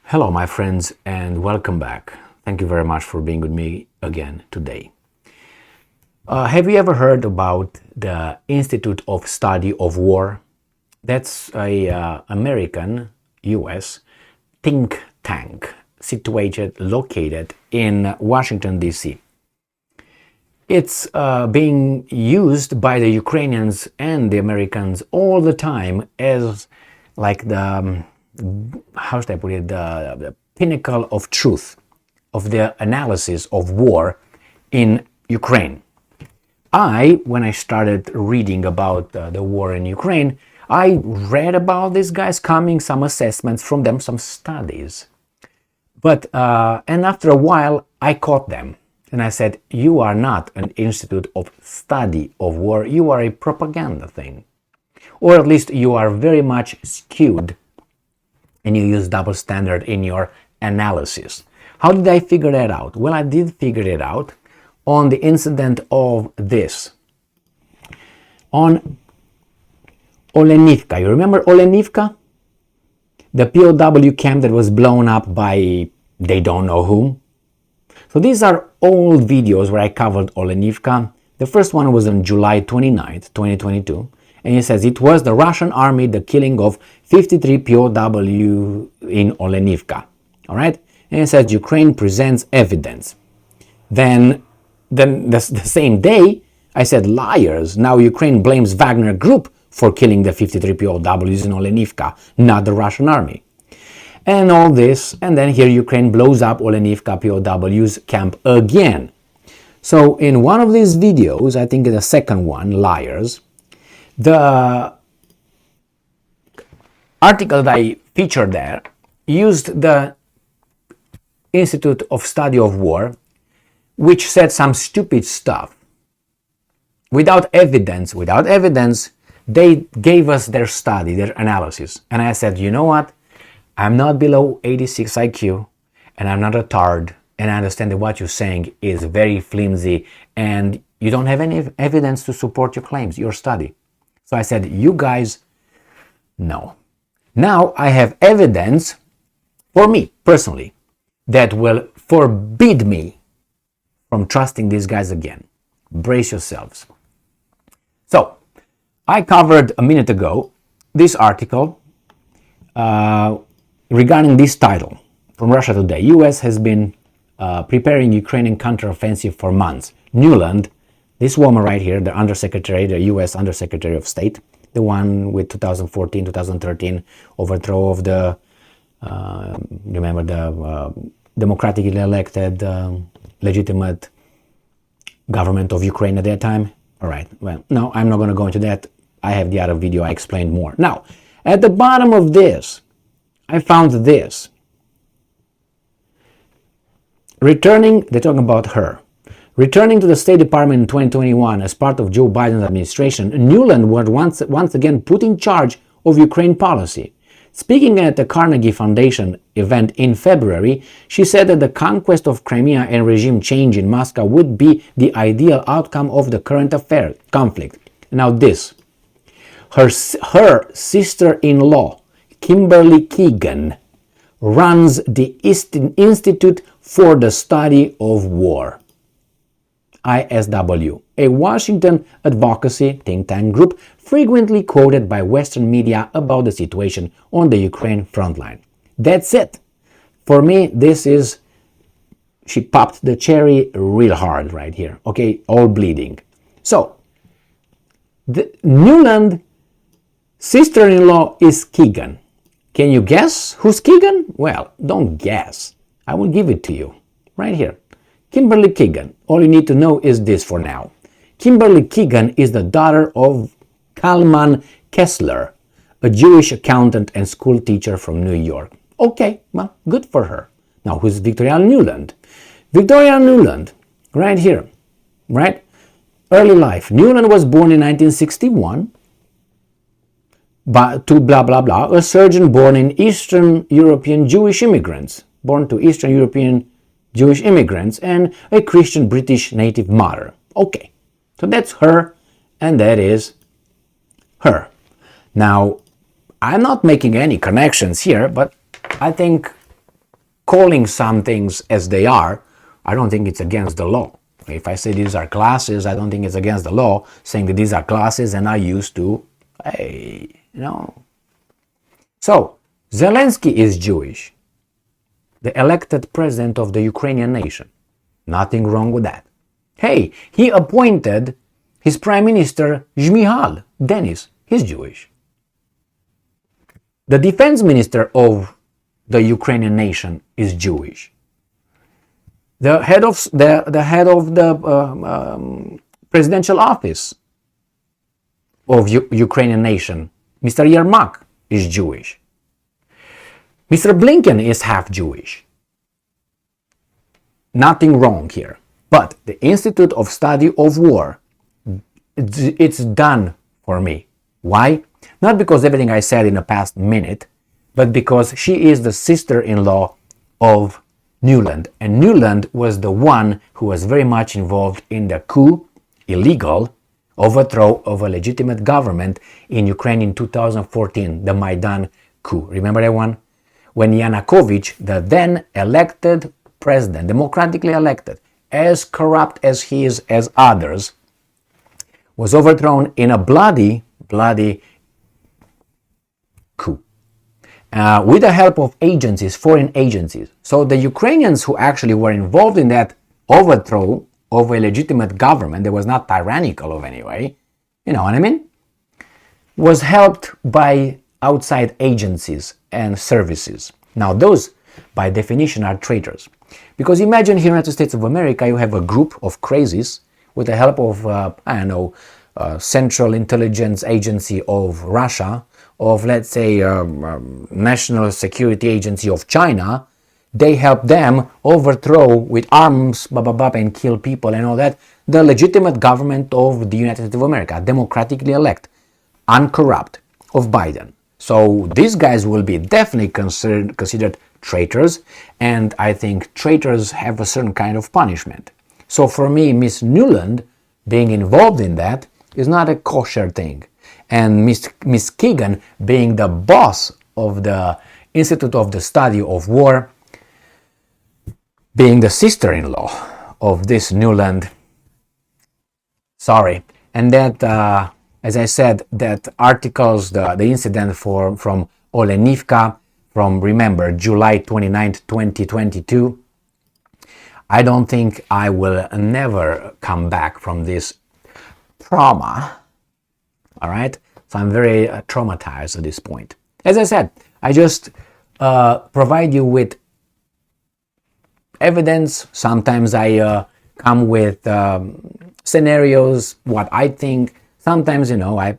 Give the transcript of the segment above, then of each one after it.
Hello, my friends, and welcome back. Thank you very much for being with me again today. Have you ever heard about the Institute of Study of War? That's a American, U.S. think tank located in Washington, D.C. It's being used by the Ukrainians and the Americans all the time as like the how should I put it, the pinnacle of truth of the analysis of war in Ukraine. When I started reading about the war in Ukraine, I read about these guys coming, some assessments from them, some studies. And after a while, I caught them and I said, you are not an institute of study of war, you are a propaganda thing. Or at least you are very much skewed and you use double standard in your analysis. How did I figure that out? Well, I did figure it out on the incident of this. On Olenivka. You remember Olenivka? The POW camp that was blown up by they don't know whom. So these are old videos where I covered Olenivka. The first one was on July 29th, 2022. And he says it was the Russian army, the killing of 53 POW in Olenivka. All right? And he says Ukraine presents evidence. Then the same day, I said liars. Now Ukraine blames Wagner Group for killing the 53 POWs in Olenivka, not the Russian army. And all this, and then here Ukraine blows up Olenivka POWs camp again. So in one of these videos, I think the second one, liars, the article that I featured there used the Institute of Study of War, which said some stupid stuff. Without evidence, they gave us their study, their analysis. And I said, you know what? I'm not below 86 IQ, and I'm not a tard, and I understand that what you're saying is very flimsy, and you don't have any evidence to support your claims, your study. So I said, you guys, no. Now I have evidence for me personally that will forbid me from trusting these guys again. Brace yourselves. So I covered a minute ago this article regarding this title from Russia Today. US has been preparing Ukrainian counteroffensive for months. Nuland, this woman right here, the Undersecretary, the U.S. Undersecretary of State, the one with 2014, 2013 overthrow of the, remember the democratically elected, legitimate government of Ukraine at that time? All right, well, no, I'm not going to go into that. I have the other video, I explained more. Now, at the bottom of this, I found this. Returning, they're talking about her. Returning to the State Department in 2021 as part of Joe Biden's administration, Nuland was once again put in charge of Ukraine policy. Speaking at the Carnegie Foundation event in February, she said that the conquest of Crimea and regime change in Moscow would be the ideal outcome of the current conflict. Now this, her sister-in-law, Kimberly Keegan, runs the Institute for the Study of War. ISW, a Washington advocacy think tank group frequently quoted by Western media about the situation on the Ukraine front line. That's it. For me, this is, she popped the cherry real hard right here. Okay, all bleeding. So, the Nuland sister-in-law is Keegan. Can you guess who's Keegan? Well, don't guess. I will give it to you right here. Kimberly Keegan. All you need to know is this for now. Kimberly Keegan is the daughter of Kalman Kessler, a Jewish accountant and school teacher from New York. Okay, well, good for her. Now, who's Victoria Nuland? Victoria Nuland, right here, right? Early life. Nuland was born in 1961 to blah, blah, blah, a surgeon born in Eastern European Jewish immigrants, born to Eastern European Jewish immigrants, and a Christian British native mother. Okay, so that's her, and that is her. Now, I'm not making any connections here, but I think calling some things as they are, I don't think it's against the law. If I say these are classes, I don't think it's against the law saying that these are classes and I used to, hey, So, Zelensky is Jewish, the elected president of the Ukrainian nation. Nothing wrong with that. Hey, he appointed his prime minister, Shmihal, Denis. He's Jewish. The defense minister of the Ukrainian nation is Jewish. The head of the presidential office of Ukrainian nation, Mr. Yermak, is Jewish. Mr. Blinken is half Jewish. Nothing wrong here. But the Institute of Study of War, it's done for me. Why? Not because everything I said in the past minute, but because she is the sister-in-law of Nuland. And Nuland was the one who was very much involved in the coup, illegal overthrow of a legitimate government in Ukraine in 2014, the Maidan coup. Remember that one? When Yanukovych, the then elected president, democratically elected, as corrupt as he is as others, was overthrown in a bloody coup. With the help of agencies, foreign agencies. So the Ukrainians who actually were involved in that overthrow of a legitimate government that was not tyrannical of any way, you know what I mean, was helped by outside agencies and services. Now those, by definition, are traitors. Because imagine here in the United States of America, you have a group of crazies with the help of, Central Intelligence Agency of Russia, of, let's say, National Security Agency of China. They help them overthrow with arms, and kill people and all that, the legitimate government of the United States of America, democratically elected, uncorrupt, of Biden. So these guys will be definitely considered traitors, and I think traitors have a certain kind of punishment. So for me, Miss Nuland being involved in that is not a kosher thing. And Miss Keegan being the boss of the Institute of the Study of War, being the sister-in-law of this Nuland, sorry. And that, as I said, that articles, the incident from Olenivka, from, remember, July 29th, 2022, I don't think I will never come back from this trauma. All right? So I'm very traumatized at this point. As I said, I just provide you with evidence. Sometimes I come with scenarios, what I think. Sometimes, I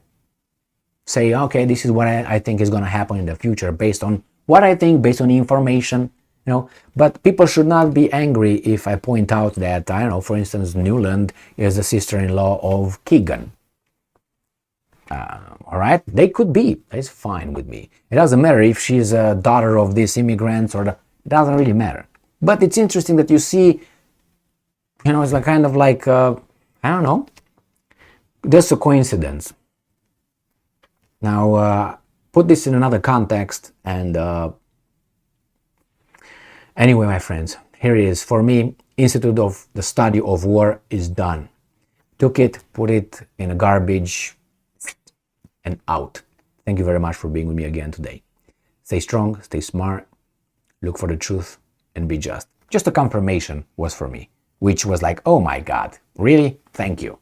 say, okay, this is what I think is going to happen in the future based on what I think, based on the information, But people should not be angry if I point out that, I don't know, for instance, Nuland is the sister-in-law of Keegan. All right? They could be. It's fine with me. It doesn't matter if she's a daughter of these immigrants it doesn't really matter. But it's interesting that you see, it's like kind of like, I don't know, just a coincidence. Now, put this in another context and anyway, my friends, here it is. For me, Institute of the Study of War is done. Took it, put it in a garbage, and out. Thank you very much for being with me again today. Stay strong, stay smart, look for the truth, and be just. Just a confirmation was for me, which was like, oh my God, really? Thank you.